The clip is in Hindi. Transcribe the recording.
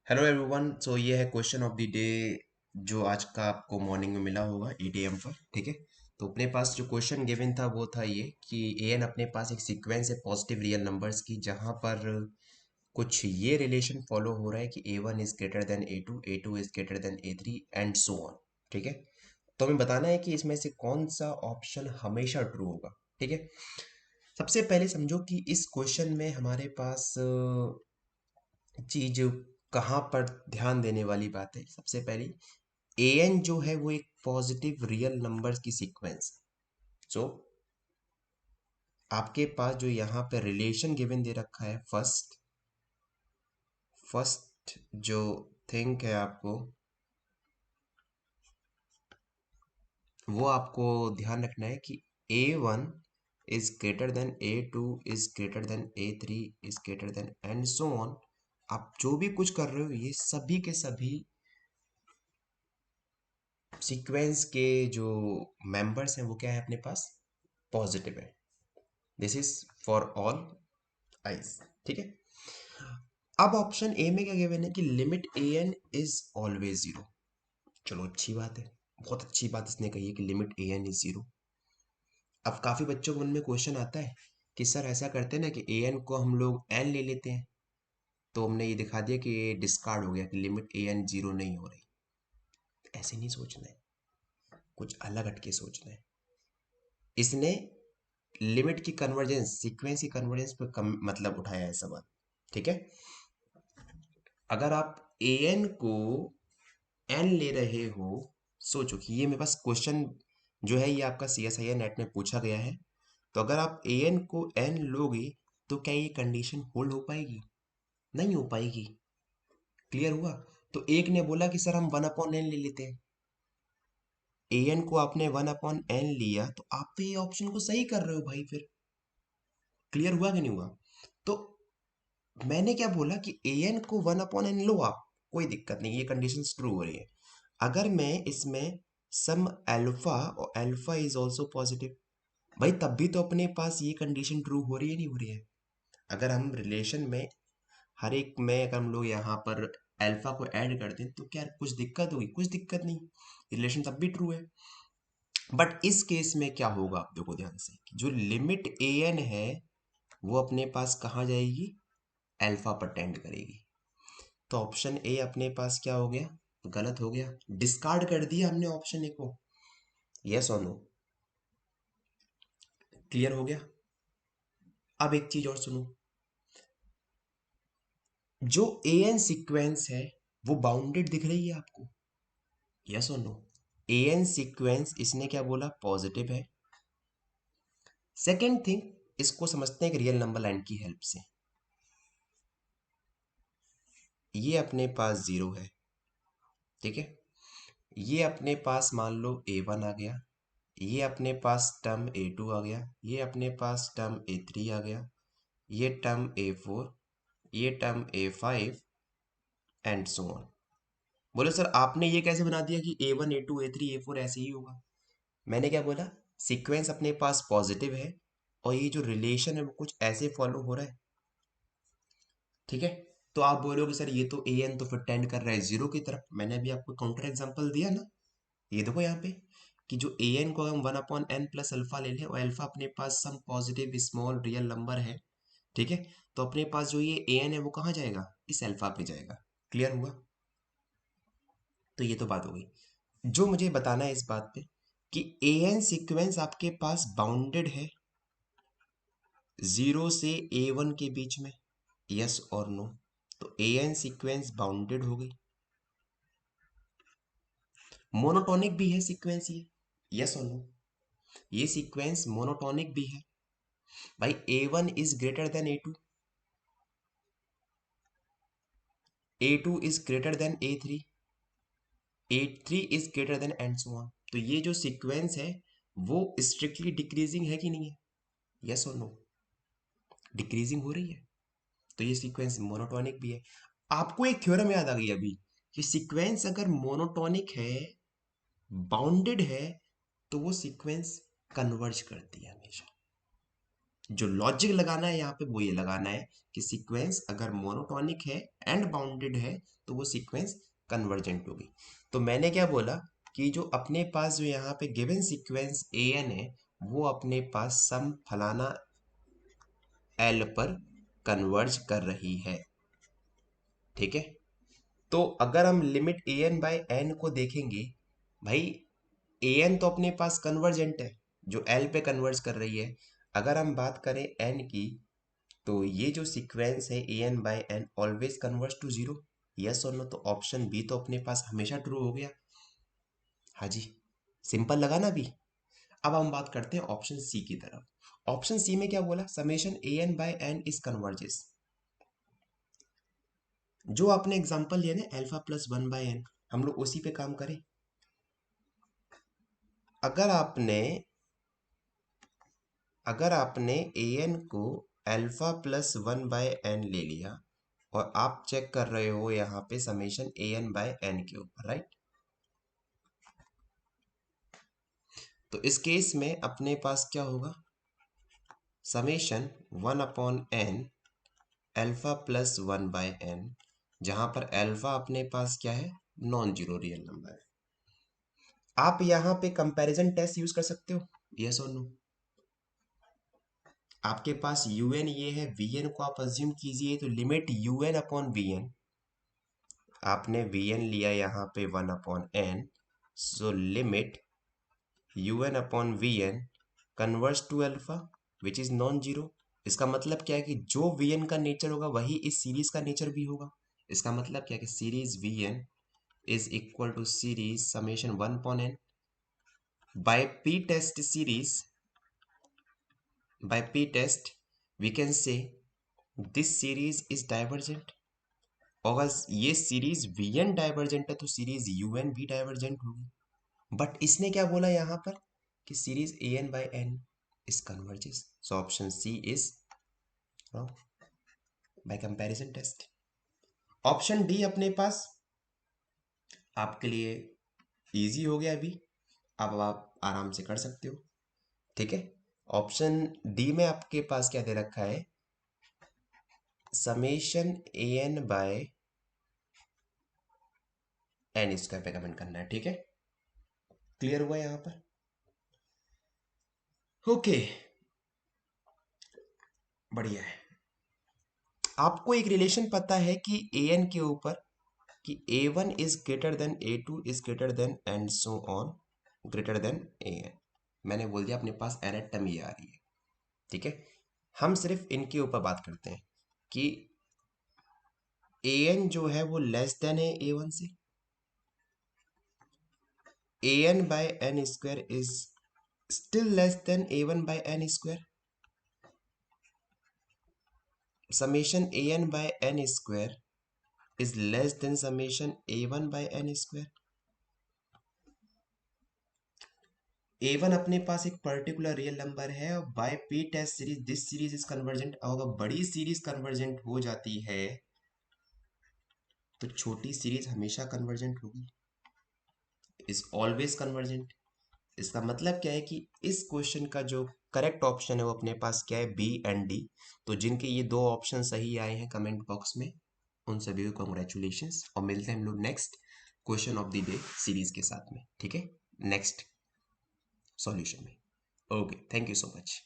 Hello everyone. सो ये है क्वेश्चन ऑफ द डे जो आज का आपको मॉर्निंग में मिला होगा 8 AM पर। ठीक है। तो अपने पास जो क्वेश्चन गिवन था वो था ये कि ए एन अपने पास एक सीक्वेंस है पॉजिटिव रियल नंबर्स की, जहां पर कुछ ये रिलेशन फॉलो हो रहा है कि A1 is greater then A2 is greater then A3 and so on. ठीक है। तो हमें बताना है कि इसमें से कौन सा ऑप्शन हमेशा ट्रू होगा। ठीक है। सबसे पहले समझो कि इस क्वेश्चन में हमारे पास चीज कहाँ पर ध्यान देने वाली बात है। सबसे पहली, ए एन जो है वो एक पॉजिटिव रियल नंबर्स की सीक्वेंस है। सो आपके पास जो यहाँ पे रिलेशन गिवन दे रखा है, फर्स्ट फर्स्ट जो थिंक है आपको, वो आपको ध्यान रखना है कि A1 is greater then A2 is greater then A3 is greater than and so on. आप जो भी कुछ कर रहे हो ये सभी के सभी सीक्वेंस के जो मेंबर्स हैं वो क्या है अपने पास, पॉजिटिव है। This is for all eyes. ठीक है। अब ऑप्शन ए में क्या गिवन है कि limit a n is always zero. चलो अच्छी बात है, बहुत अच्छी बात इसने कही है कि limit a n is zero. अब काफी बच्चों के मन में क्वेश्चन आता है कि सर ऐसा करते हैं ना कि ए एन को हम लोग एन ले लेते हैं, तो हमने ये दिखा दिया कि ये डिस्कार्ड हो गया कि लिमिट ए एन जीरो नहीं हो रही। ऐसे नहीं सोचना है, कुछ अलग हटके सोचना है। इसने लिमिट की कन्वर्जेंस, सीक्वेंस की कन्वर्जेंस पे कम मतलब उठाया है सवाल। ठीक है। अगर आप ए एन को एन ले रहे हो, सोचो कि ये मेरे पास क्वेश्चन जो है ये आपका C S I R NET में पूछा गया है। तो अगर आप ए एन को एन लोगे तो क्या ये कंडीशन होल्ड हो पाएगी? नहीं हो पाएगी। क्लियर हुआ? तो एक ने बोला कि सर हम वन अपॉन एन ले लेते हैं। ए एन को आपने वन अपॉन एन लिया तो आप तो ये ऑप्शन को सही कर रहे हो भाई। फिर क्लियर हुआ कि नहीं हुआ? तो मैंने क्या बोला कि ए एन को वन अपॉन एन लो आप, कोई दिक्कत नहीं, ये कंडीशन ट्रू हो रही है। अगर मैं इसमें सम अल्फा और अल्फा इज ऑल्सो पॉजिटिव, भाई तब भी तो अपने पास ये कंडीशन ट्रू हो रही है नहीं हो रही है? अगर हम रिलेशन में हर एक में अगर हम लोग यहाँ पर अल्फा को ऐड कर दें तो क्या कुछ दिक्कत होगी? कुछ दिक्कत नहीं, रिलेशन तब भी ट्रू है। बट इस केस में क्या होगा, आप देखो ध्यान से कि जो लिमिट ए एन है वो अपने पास कहाँ जाएगी? अल्फा पर टेंड करेगी। तो ऑप्शन ए अपने पास क्या हो गया? गलत हो गया, डिस्कार्ड कर दिया हमने ऑप्शन ए को। यस और नो? क्लियर हो गया? अब एक चीज और सुनो, जो ए एन सीक्वेंस है वो बाउंडेड दिख रही है आपको? यस और नो? ए एन सीक्वेंस इसने क्या बोला? पॉजिटिव है। सेकेंड थिंग, इसको समझते हैं कि रियल नंबर लाइन की हेल्प से। ये अपने पास जीरो है। ठीक है। ये अपने पास मान लो ए वन आ गया, ये अपने पास टर्म ए टू आ गया, ये अपने पास टर्म ए थ्री आ गया, ये टर्म ए फोर, ये term A five and so on. बोले सर आपने ये कैसे बना दिया कि A one A two A three A four ऐसे ही होगा? मैंने क्या बोला? सीक्वेंस अपने पास पॉजिटिव है और ये जो रिलेशन है वो कुछ ऐसे फॉलो हो रहा है। ठीक है। तो आप बोलोगे सर ये तो ए एन तो फिर टेंड कर रहा है जीरो की तरफ। मैंने अभी आपको काउंटर एग्जांपल दिया ना, ये देखो यहाँ पे कि जो ए एन को हम one upon N plus alpha ले लें और अल्फा अपने पास some positive small real number है। ठीक है। तो अपने पास जो ये ए एन है वो कहाँ जाएगा? इस अल्फा पे जाएगा। क्लियर हुआ? तो ये तो बात हो गई। जो मुझे बताना है इस बात पे कि ए एन सीक्वेंस आपके पास बाउंडेड है जीरो से ए वन के बीच में, यस और नो? तो ए एन सीक्वेंस बाउंडेड हो गई। मोनोटोनिक भी है सीक्वेंस ये, यस और नो? ये सीक्वेंस मोनोटोनिक भी है। भाई A one is greater than A two, A two is greater than A three, A three is greater than and so on. तो ये जो सीक्वेंस है वो स्ट्रिक्टली डिक्रीजिंग है कि नहीं है? यस और नो? डिक्रीजिंग हो रही है। तो ये सीक्वेंस मोनोटोनिक भी है। आपको एक थ्योरम याद आ गई अभी कि सीक्वेंस अगर मोनोटोनिक है, बाउंडेड है, तो वो सीक्वेंस कन्वर्ज करती है हमेशा। जो लॉजिक लगाना है यहाँ पे वो ये लगाना है कि सीक्वेंस अगर मोनोटॉनिक है एंड बाउंडेड है तो वो सीक्वेंस कन्वर्जेंट होगी। तो मैंने क्या बोला कि जो अपने पास जो यहाँ पे गिवन सीक्वेंस ए एन है वो अपने पास सम फलाना एल पर कन्वर्ज कर रही है। ठीक है, तो अगर हम limit a N by n को देखेंगे, भाई ए एन तो अपने पास कन्वर्जेंट है जो एल पे कन्वर्ज कर रही है। अगर हम बात करें एन की, तो ये जो सीक्वेंस है A N by N always converge to zero, yes और नो, तो ऑप्शन बी तो अपने पास हमेशा ट्रू हो गया। हाँ जी, सिंपल लगा ना अभी। अब हम बात करते हैं ऑप्शन सी की तरफ। ऑप्शन सी में क्या बोला, summation A N by n is converges. जो आपने एग्जांपल लिया ना alpha plus one by n, हम लोग उसी पे काम करें। अगर आपने अगर आपने ए एन को alpha plus one by n ले लिया और आप चेक कर रहे हो यहाँ पे summation A N by N के ऊपर, राइट, तो इस केस में अपने पास क्या होगा, summation one upon n alpha plus one by n, जहां पर अल्फा अपने पास क्या है, नॉन जीरो रियल नंबर है। आप यहाँ पे कंपैरिजन टेस्ट यूज कर सकते हो, यस और नो। आपके पास यू एन ये है, वी एन को आप अज्यूम कीजिए, तो limit u n upon v n, आपने वी एन लिया यहाँ पे one upon n, so limit u n upon v n converges to alpha which is non zero. इसका मतलब क्या है कि जो वी एन का नेचर होगा वही इस सीरीज का नेचर भी होगा। इसका मतलब क्या है कि series v n is equal to series summation one upon n by p test series, by p test we can say this series is divergent। अगर ये सीरीज वी एन डाइवर्जेंट है तो सीरीज यू एन भी डाइवर्जेंट होगी। बट इसने क्या बोला यहाँ पर कि series a N by n is converges, so option C is wrong by comparison test. Option D अपने पास आपके लिए इजी हो गया अभी, अब आप आराम से कर सकते हो। ठीक है, ऑप्शन डी में आपके पास क्या दे रखा है, summation A N by N square पे कमेंट करना है। ठीक है, क्लियर हुआ यहाँ पर, ओके, बढ़िया है। आपको एक रिलेशन पता है कि ए एन के ऊपर कि A one is greater than A two is greater than and so on greater than A N. मैंने बोल दिया अपने पास एरर टर्म ये आ रही है। ठीक है, हम सिर्फ इनके ऊपर बात करते हैं कि ए एन जो है वो लेस देन है ए वन से, A N by N square is still less than A one by N square, summation A N by N square is less than summation a1 by n square। a1 अपने पास एक पर्टिकुलर रियल नंबर है और by p test series this series is convergent. अगर बड़ी सीरीज कन्वर्जेंट हो जाती है तो छोटी सीरीज हमेशा कन्वर्जेंट होगी, इज ऑलवेज कन्वर्जेंट। इसका मतलब क्या है कि इस क्वेश्चन का जो करेक्ट ऑप्शन है वो अपने पास क्या है, बी एंड डी। तो जिनके ये दो ऑप्शन सही आए हैं कमेंट बॉक्स में, उन सभी को कॉन्ग्रेचुलेशंस, और मिलते हैं हम लोग next question of the day series के साथ में। ठीक है, नेक्स्ट सॉल्यूशन में। Okay, thank you so much.